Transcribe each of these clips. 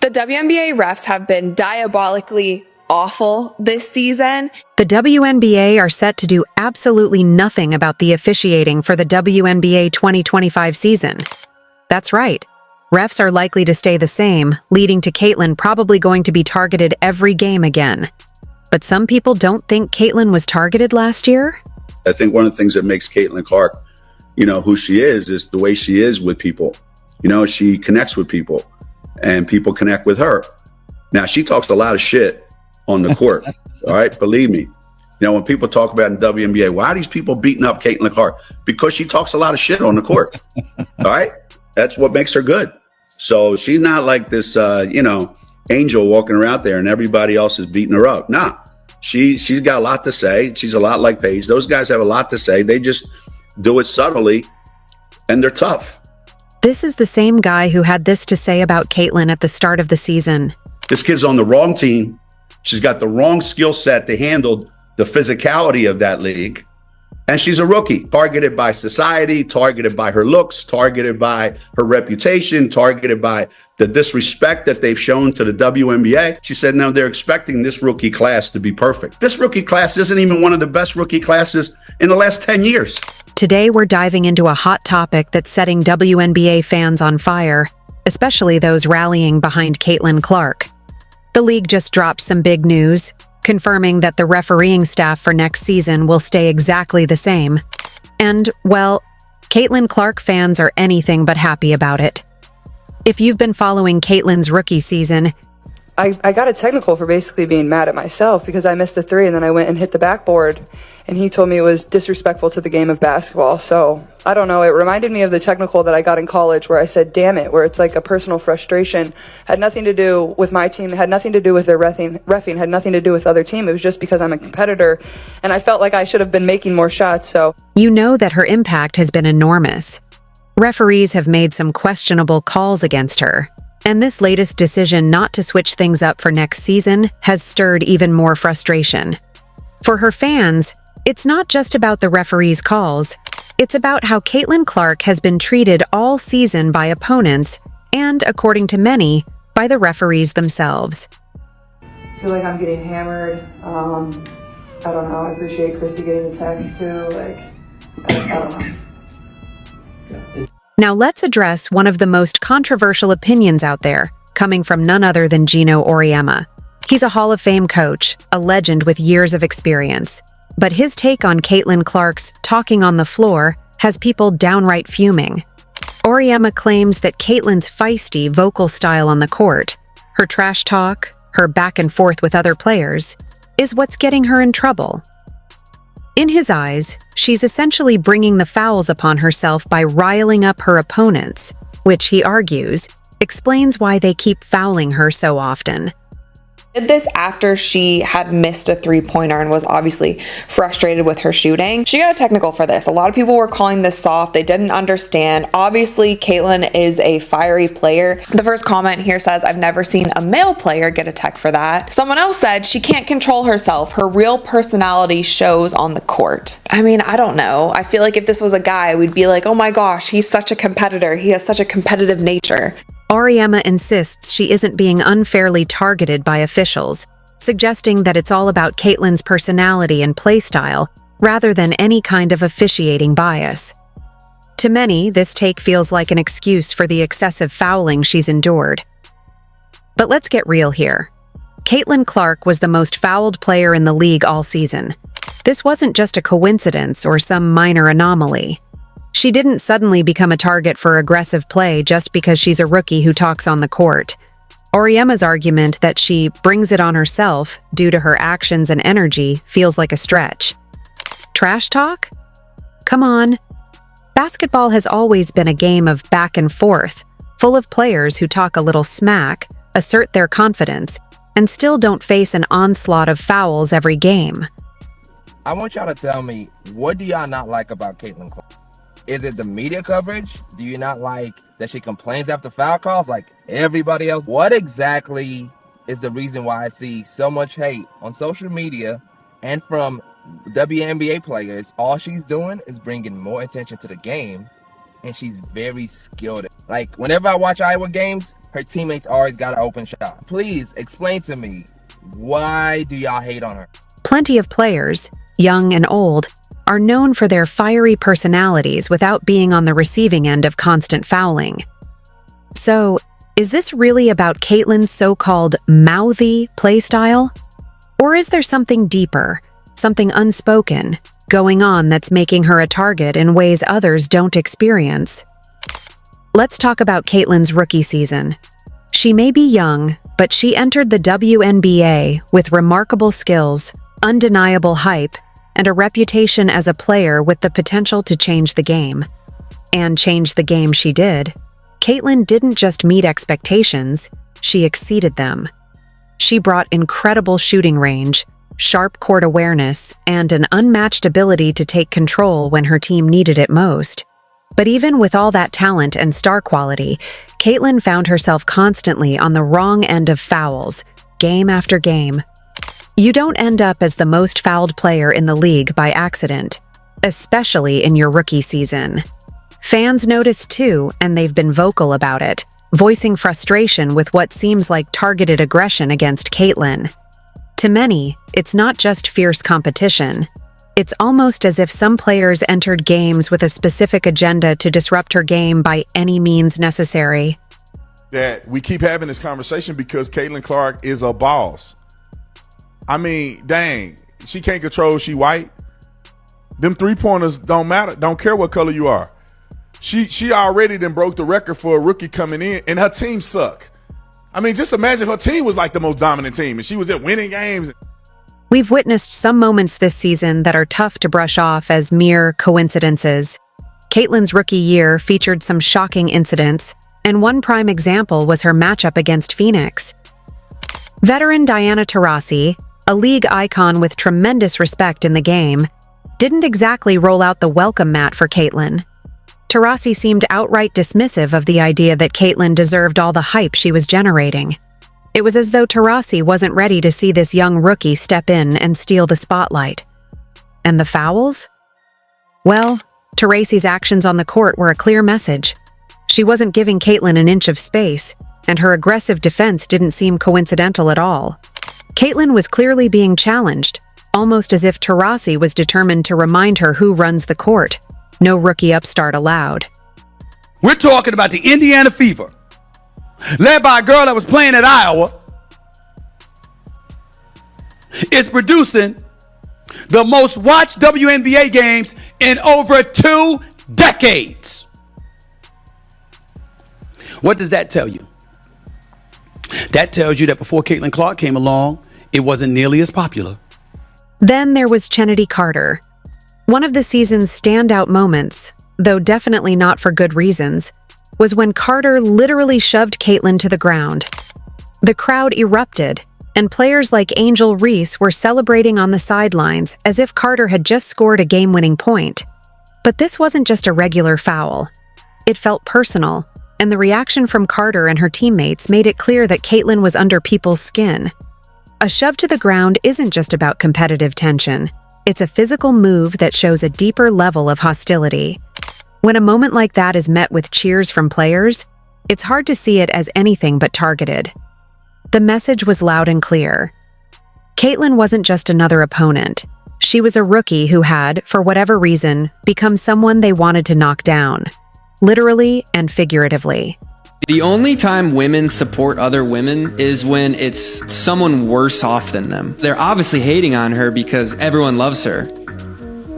The WNBA refs have been diabolically awful this season. The WNBA are set to do absolutely nothing about the officiating for the WNBA 2025 season. That's right. Refs are likely to stay the same, leading to Caitlin probably going to be targeted every game again. But some people don't think Caitlin was targeted last year. I think one of the things that makes Caitlin Clark, who she is the way she is with people. She connects with people and people connect with her. Now, she talks a lot of shit on the court. All right. Believe me. When people talk about in WNBA, why are these people beating up Caitlin Clark? Because she talks a lot of shit on the court. All right. That's what makes her good. So she's not like this, angel walking around there and everybody else is beating her up. Nah, she's got a lot to say. She's a lot like Paige. Those guys have a lot to say. They just do it subtly and they're tough. This is the same guy who had this to say about Caitlin at the start of the season. This kid's on the wrong team. She's got the wrong skill set to handle the physicality of that league. And she's a rookie, targeted by society, targeted by her looks, targeted by her reputation, targeted by the disrespect that they've shown to the WNBA. She said, no, they're expecting this rookie class to be perfect. This rookie class isn't even one of the best rookie classes in the last 10 years. Today, we're diving into a hot topic that's setting WNBA fans on fire, especially those rallying behind Caitlin Clark. The league just dropped some big news, confirming that the refereeing staff for next season will stay exactly the same. And, well, Caitlin Clark fans are anything but happy about it. If you've been following Caitlin's rookie season, I got a technical for basically being mad at myself because I missed the three and then I went and hit the backboard and he told me it was disrespectful to the game of basketball. So I don't know. It reminded me of the technical that I got in college where I said, damn it, where it's like a personal frustration. Had nothing to do with my team, had nothing to do with their reffing, had nothing to do with other team. It was just because I'm a competitor and I felt like I should have been making more shots. So you know that her impact has been enormous. Referees have made some questionable calls against her. And this latest decision not to switch things up for next season has stirred even more frustration. For her fans, it's not just about the referees' calls. It's about how Caitlin Clark has been treated all season by opponents and, according to many, by the referees themselves. I feel like I'm getting hammered. I don't know. I appreciate Christy getting the text too. I don't know. Now let's address one of the most controversial opinions out there, coming from none other than Gino Auriemma. He's a Hall of Fame coach, a legend with years of experience. But his take on Caitlin Clark's talking on the floor has people downright fuming. Auriemma claims that Caitlin's feisty vocal style on the court, her trash talk, her back and forth with other players, is what's getting her in trouble. In his eyes, she's essentially bringing the fouls upon herself by riling up her opponents, which, he argues, explains why they keep fouling her so often. Did this after she had missed a three-pointer and was obviously frustrated with her shooting. She got a technical for this. A lot of people were calling this soft. They didn't understand. Obviously, Caitlin is a fiery player. The first comment here says, I've never seen a male player get a tech for that. Someone else said she can't control herself. Her real personality shows on the court. I mean, I don't know. I feel like if this was a guy, we'd be like, oh my gosh, he's such a competitor. He has such a competitive nature. Auriemma insists she isn't being unfairly targeted by officials, suggesting that it's all about Caitlin's personality and play style rather than any kind of officiating bias. To many, this take feels like an excuse for the excessive fouling she's endured. But let's get real here. Caitlin Clark was the most fouled player in the league all season. This wasn't just a coincidence or some minor anomaly. She didn't suddenly become a target for aggressive play just because she's a rookie who talks on the court. Auriemma's argument that she brings it on herself due to her actions and energy feels like a stretch. Trash talk? Come on. Basketball has always been a game of back and forth, full of players who talk a little smack, assert their confidence, and still don't face an onslaught of fouls every game. I want y'all to tell me, what do y'all not like about Caitlin Clark? Is it the media coverage? Do you not like that she complains after foul calls like everybody else? What exactly is the reason why I see so much hate on social media and from WNBA players? All she's doing is bringing more attention to the game, and she's very skilled. Like, whenever I watch Iowa games, her teammates always got an open shot. Please explain to me, why do y'all hate on her? Plenty of players, young and old, are known for their fiery personalities without being on the receiving end of constant fouling. So, is this really about Caitlin's so-called mouthy playstyle? Or is there something deeper, something unspoken, going on that's making her a target in ways others don't experience? Let's talk about Caitlin's rookie season. She may be young, but she entered the WNBA with remarkable skills, undeniable hype, and a reputation as a player with the potential to change the game. And change the game she did. Caitlin didn't just meet expectations, she exceeded them. She brought incredible shooting range, sharp court awareness, and an unmatched ability to take control when her team needed it most. But even with all that talent and star quality, Caitlin found herself constantly on the wrong end of fouls, game after game. You don't end up as the most fouled player in the league by accident, especially in your rookie season. Fans notice too, and they've been vocal about it, voicing frustration with what seems like targeted aggression against Caitlin. To many, it's not just fierce competition. It's almost as if some players entered games with a specific agenda to disrupt her game by any means necessary. That we keep having this conversation because Caitlin Clark is a boss. I mean, dang, she can't control she white. Them three-pointers don't matter, don't care what color you are. She already then broke the record for a rookie coming in, and her team suck. I mean, just imagine if her team was like the most dominant team, and she was just winning games. We've witnessed some moments this season that are tough to brush off as mere coincidences. Caitlin's rookie year featured some shocking incidents, and one prime example was her matchup against Phoenix. Veteran Diana Taurasi, a league icon with tremendous respect in the game, didn't exactly roll out the welcome mat for Caitlin. Taurasi seemed outright dismissive of the idea that Caitlin deserved all the hype she was generating. It was as though Taurasi wasn't ready to see this young rookie step in and steal the spotlight. And the fouls? Well, Taurasi's actions on the court were a clear message. She wasn't giving Caitlin an inch of space, and her aggressive defense didn't seem coincidental at all. Caitlin was clearly being challenged, almost as if Taurasi was determined to remind her who runs the court. No rookie upstart allowed. We're talking about the Indiana Fever, led by a girl that was playing at Iowa. It's producing the most watched WNBA games in over 2 decades. What does that tell you? That tells you that before Caitlin Clark came along, it wasn't nearly as popular. Then there was Chennedy Carter. One of the season's standout moments, though definitely not for good reasons, was when Carter literally shoved Caitlin to the ground. The crowd erupted, and players like Angel Reese were celebrating on the sidelines as if Carter had just scored a game-winning point. But this wasn't just a regular foul. It felt personal, and the reaction from Carter and her teammates made it clear that Caitlin was under people's skin. A shove to the ground isn't just about competitive tension. It's a physical move that shows a deeper level of hostility. When a moment like that is met with cheers from players, it's hard to see it as anything but targeted. The message was loud and clear. Caitlin wasn't just another opponent. She was a rookie who had, for whatever reason, become someone they wanted to knock down, literally and figuratively. The only time women support other women is when it's someone worse off than them. They're obviously hating on her because everyone loves her.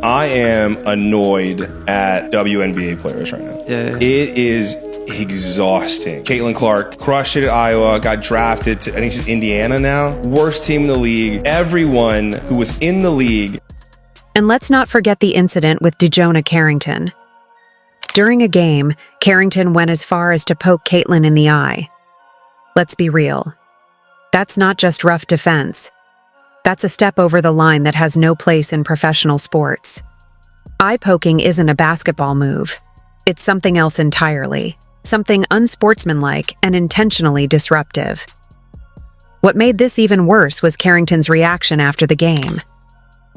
I am annoyed at WNBA players right now. Yeah. It is exhausting. Caitlin Clark crushed it at Iowa, got drafted to, I think she's Indiana now. Worst team in the league. Everyone who was in the league. And let's not forget the incident with DeJona Carrington. During a game, Carrington went as far as to poke Caitlin in the eye. Let's be real. That's not just rough defense. That's a step over the line that has no place in professional sports. Eye poking isn't a basketball move. It's something else entirely. Something unsportsmanlike and intentionally disruptive. What made this even worse was Carrington's reaction after the game.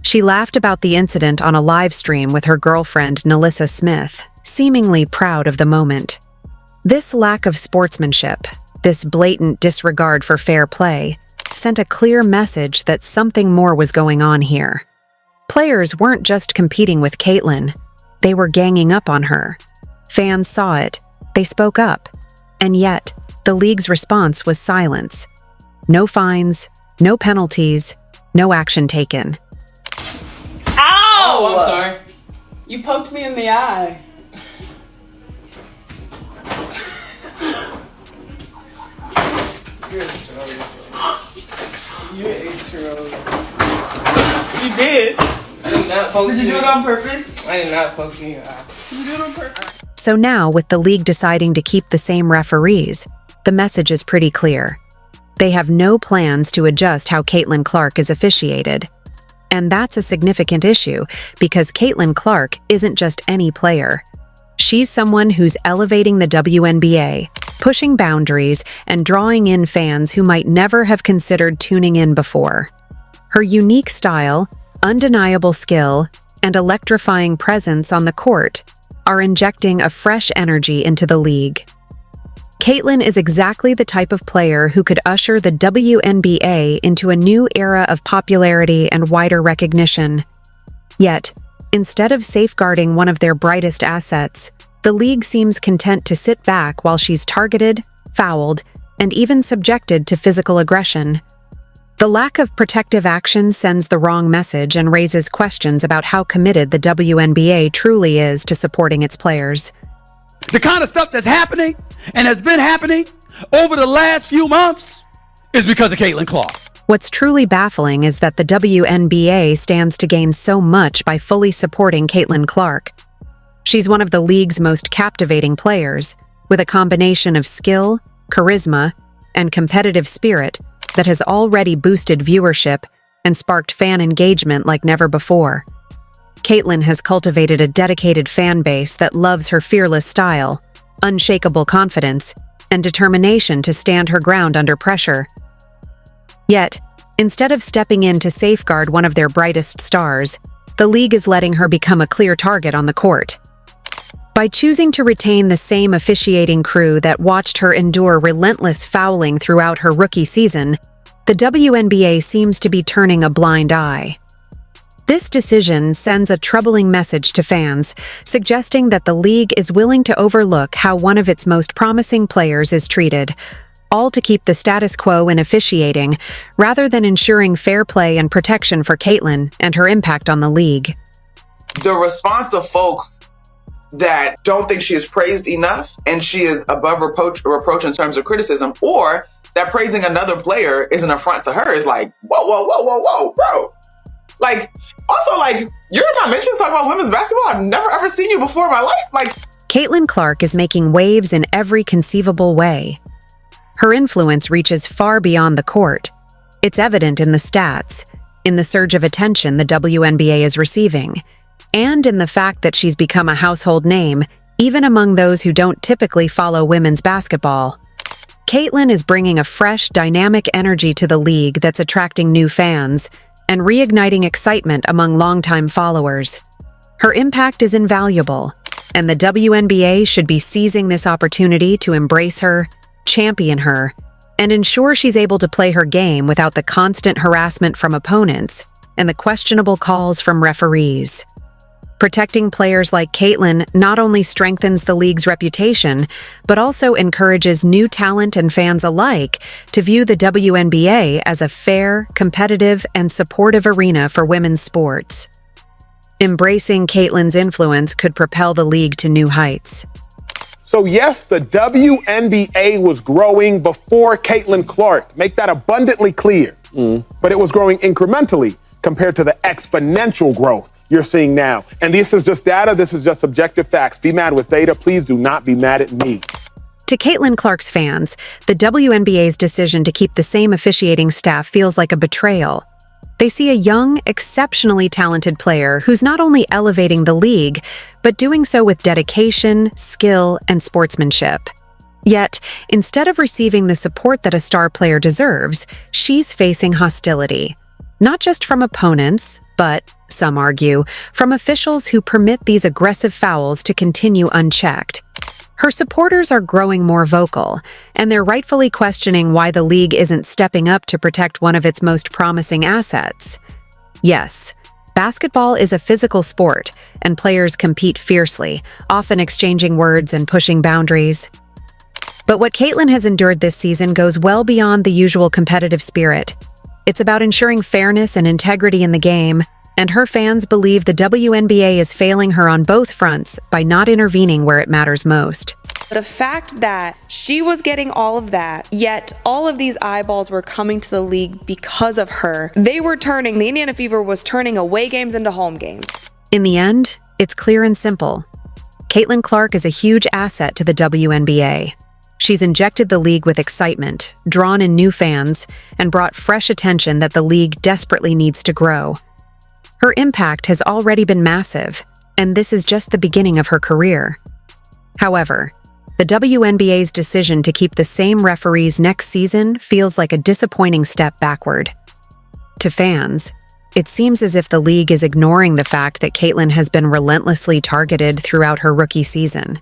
She laughed about the incident on a live stream with her girlfriend, Nalissa Smith, seemingly proud of the moment. This lack of sportsmanship, This blatant disregard for fair play sent a clear message that something more was going on here. Players weren't just competing with Caitlyn, they were ganging up on her. Fans saw it, they spoke up, and yet the league's response was silence. No fines, no penalties, no action taken. Ow! Oh, I'm sorry. You poked me in the eye. You're a troll. You did. I did not poke you. Did you do it on purpose? I did not poke you in the eye. Did you do it on purpose? So now, with the league deciding to keep the same referees, the message is pretty clear. They have no plans to adjust how Caitlin Clark is officiated. And that's a significant issue because Caitlin Clark isn't just any player. She's someone who's elevating the WNBA, pushing boundaries, and drawing in fans who might never have considered tuning in before. Her unique style, undeniable skill, and electrifying presence on the court are injecting a fresh energy into the league. Caitlyn is exactly the type of player who could usher the WNBA into a new era of popularity and wider recognition. Yet, instead of safeguarding one of their brightest assets, the league seems content to sit back while she's targeted, fouled, and even subjected to physical aggression. The lack of protective action sends the wrong message and raises questions about how committed the WNBA truly is to supporting its players. The kind of stuff that's happening and has been happening over the last few months is because of Caitlin Clark. What's truly baffling is that the WNBA stands to gain so much by fully supporting Caitlin Clark. She's one of the league's most captivating players, with a combination of skill, charisma, and competitive spirit that has already boosted viewership and sparked fan engagement like never before. Caitlyn has cultivated a dedicated fan base that loves her fearless style, unshakable confidence, and determination to stand her ground under pressure. Yet, instead of stepping in to safeguard one of their brightest stars, the league is letting her become a clear target on the court. By choosing to retain the same officiating crew that watched her endure relentless fouling throughout her rookie season, the WNBA seems to be turning a blind eye. This decision sends a troubling message to fans, suggesting that the league is willing to overlook how one of its most promising players is treated, all to keep the status quo in officiating, rather than ensuring fair play and protection for Caitlyn and her impact on the league. The response of folks that don't think she is praised enough and she is above reproach in terms of criticism, or that praising another player is an affront to her is like, whoa, bro. Like, also, like, you're not mentioned talking about women's basketball. I've never ever seen you before in my life. Like, Caitlin Clark is making waves in every conceivable way. Her influence reaches far beyond the court. It's evident in the stats, in the surge of attention the WNBA is receiving, and in the fact that she's become a household name, even among those who don't typically follow women's basketball. Caitlin is bringing a fresh, dynamic energy to the league that's attracting new fans and reigniting excitement among longtime followers. Her impact is invaluable, and the WNBA should be seizing this opportunity to embrace her, champion her, and ensure she's able to play her game without the constant harassment from opponents and the questionable calls from referees. Protecting players like Caitlin not only strengthens the league's reputation, but also encourages new talent and fans alike to view the WNBA as a fair, competitive, and supportive arena for women's sports. Embracing Caitlin's influence could propel the league to new heights. So yes, the WNBA was growing before Caitlin Clark. Make that abundantly clear. But it was growing incrementally compared to the exponential growth you're seeing now. And this is just data. This is just objective facts. Be mad with data. Please do not be mad at me. To Caitlin Clark's fans, the WNBA's decision to keep the same officiating staff feels like a betrayal. They see a young, exceptionally talented player who's not only elevating the league, but doing so with dedication, skill, and sportsmanship. Yet, instead of receiving the support that a star player deserves, she's facing hostility. Not just from opponents, but, some argue, from officials who permit these aggressive fouls to continue unchecked. Her supporters are growing more vocal, and they're rightfully questioning why the league isn't stepping up to protect one of its most promising assets. Yes, basketball is a physical sport, and players compete fiercely, often exchanging words and pushing boundaries. But what Caitlin has endured this season goes well beyond the usual competitive spirit. It's about ensuring fairness and integrity in the game, and her fans believe the WNBA is failing her on both fronts by not intervening where it matters most. The fact that she was getting all of that, yet all of these eyeballs were coming to the league because of her. The Indiana Fever was turning away games into home games. In the end, it's clear and simple. Caitlin Clark is a huge asset to the WNBA. She's injected the league with excitement, drawn in new fans, and brought fresh attention that the league desperately needs to grow. Her impact has already been massive, and this is just the beginning of her career. However, the WNBA's decision to keep the same referees next season feels like a disappointing step backward. To fans, it seems as if the league is ignoring the fact that Caitlin has been relentlessly targeted throughout her rookie season.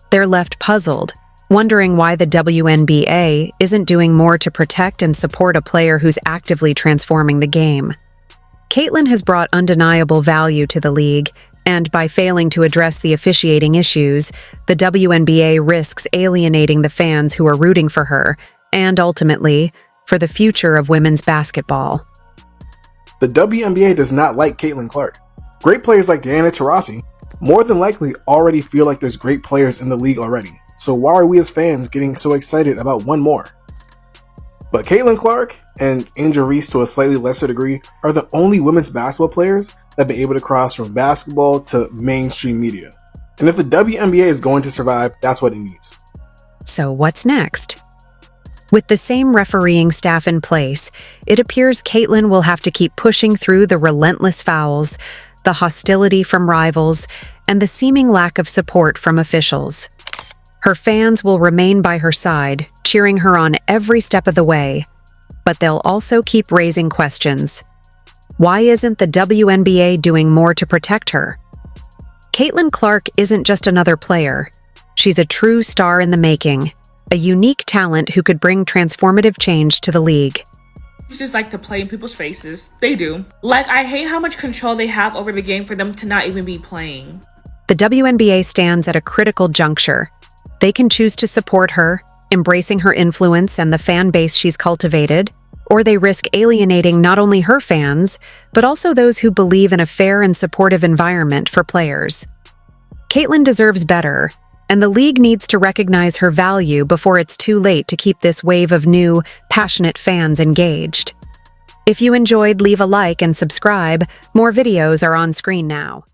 They're left puzzled, wondering why the WNBA isn't doing more to protect and support a player who's actively transforming the game. Caitlin has brought undeniable value to the league, and by failing to address the officiating issues, the WNBA risks alienating the fans who are rooting for her, and ultimately, for the future of women's basketball. The WNBA does not like Caitlin Clark. Great players like Diana Taurasi more than likely already feel like there's great players in the league already, so why are we as fans getting so excited about one more? But Caitlin Clark and Angel Reese to a slightly lesser degree are the only women's basketball players that have been able to cross from basketball to mainstream media. And if the WNBA is going to survive, that's what it needs. So what's next? With the same refereeing staff in place, it appears Caitlin will have to keep pushing through the relentless fouls, the hostility from rivals, and the seeming lack of support from officials. Her fans will remain by her side, cheering her on every step of the way, but they'll also keep raising questions. Why isn't the WNBA doing more to protect her? Caitlin Clark isn't just another player. She's a true star in the making, a unique talent who could bring transformative change to the league. Just like to play in people's faces. They do. I hate how much control they have over the game for them to not even be playing. The WNBA stands at a critical juncture. They can choose to support her, embracing her influence and the fan base she's cultivated, or they risk alienating not only her fans, but also those who believe in a fair and supportive environment for players. Caitlin deserves better, and the league needs to recognize her value before it's too late to keep this wave of new, passionate fans engaged. If you enjoyed, leave a like and subscribe. More videos are on screen now.